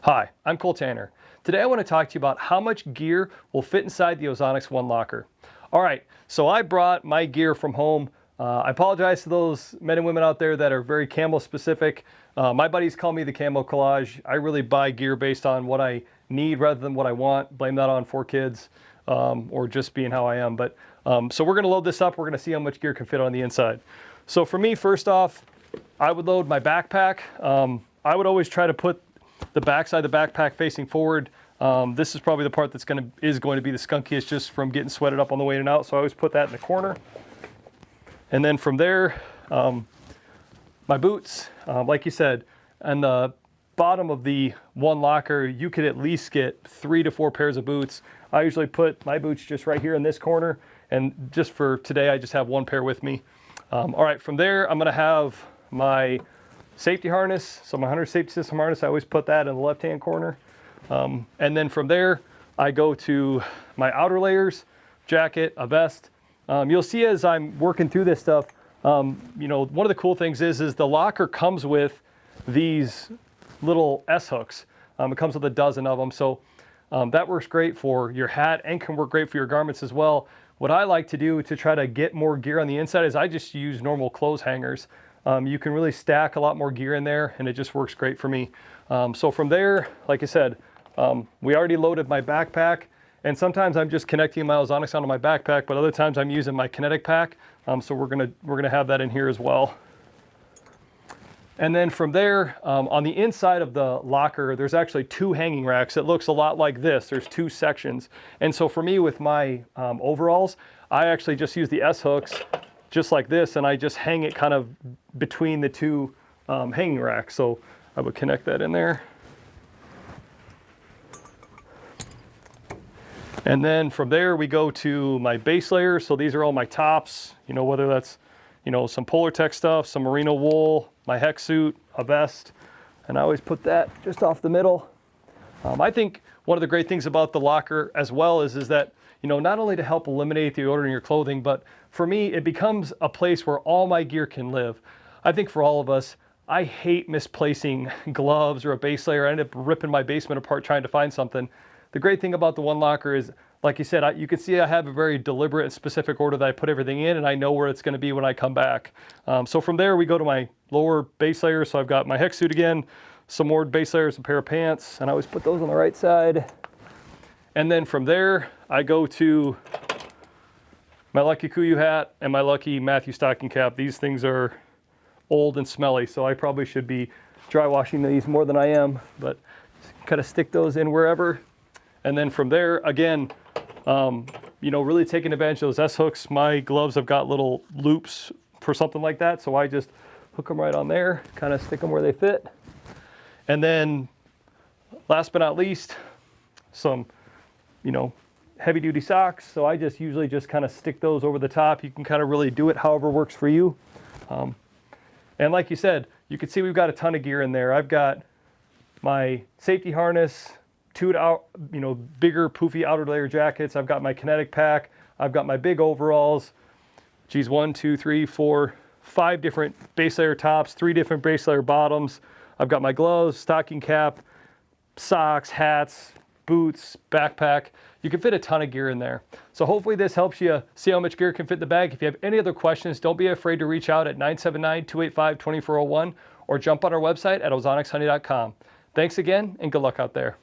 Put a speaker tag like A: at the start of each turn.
A: Hi, I'm Cole Tanner. Today I want to talk to you about how much gear will fit inside the Ozonics ONE Locker. All right, so I brought my gear from home. I apologize to those men and women out there that are very camo specific. My buddies call me the camo collage. I really buy gear based on what I need rather than what I want. Blame that on 4 kids or just being how I am. But so we're going to load this up. We're going to see how much gear can fit on the inside. So for me, first off, I would load my backpack. I would always try to put the backside of the backpack facing forward. This is probably the part that's going to be the skunkiest just from getting sweated up on the way in and out. So I always put that in the corner. And then from there, my boots, like you said, and the bottom of the one locker, you could at least get 3 to 4 pairs of boots. I usually put my boots just right here in this corner. And just for today, I just have 1 pair with me. All right, from there, I'm going to have my safety harness. So my hunter safety system harness, I always put that in the left-hand corner. And then from there, I go to my outer layers, jacket, a vest. You'll see as I'm working through this stuff, one of the cool things is the locker comes with these little S-hooks. It comes with a dozen of them. So that works great for your hat and can work great for your garments as well. What I like to do to try to get more gear on the inside is I just use normal clothes hangers. You can really stack a lot more gear in there and it just works great for me. So from there, like I said, we already loaded my backpack and sometimes I'm just connecting my Ozonics onto my backpack, but other times I'm using my Kinetic Pack. So we're gonna have that in here as well. And then from there, on the inside of the locker, there's actually 2 hanging racks. It looks a lot like this. There's 2 sections. And so for me with my overalls, I actually just use the S-hooks just like this, and I just hang it kind of between the 2 hanging racks. So I would connect that in there. And then from there we go to my base layers. So these are all my tops, whether that's, some Polartec stuff, some merino wool, my hex suit, a vest, and I always put that just off the middle. I think one of the great things about the locker as well is that, not only to help eliminate the odor in your clothing, but for me, it becomes a place where all my gear can live. I think for all of us, I hate misplacing gloves or a base layer. I end up ripping my basement apart trying to find something. The great thing about the one locker is, like you said, you can see I have a very deliberate and specific order that I put everything in, and I know where it's going to be when I come back. So from there, we go to my lower base layer. So I've got my hex suit again, some more base layers, a pair of pants, and I always put those on the right side. And then from there, I go to my Lucky Kuyu hat and my Lucky Matthew stocking cap. These things are old and smelly, so I probably should be dry washing these more than I am, but kind of stick those in wherever. And then from there, again, really taking advantage of those S-hooks. My gloves have got little loops for something like that, so I just hook them right on there, kind of stick them where they fit. And then last but not least, some, heavy duty socks. So I just usually just kind of stick those over the top. You can kind of really do it however works for you. And like you said, you can see we've got a ton of gear in there. I've got my safety harness, 2 bigger poofy outer layer jackets. I've got my Kinetic Pack. I've got my big overalls. Geez, 1, 2, 3, 4, 5 different base layer tops, 3 different base layer bottoms. I've got my gloves, stocking cap, socks, hats, boots, backpack. You can fit a ton of gear in there. So hopefully this helps you see how much gear can fit in the bag. If you have any other questions, don't be afraid to reach out at 979-285-2401 or jump on our website at ozonicsoney.com. Thanks again and good luck out there.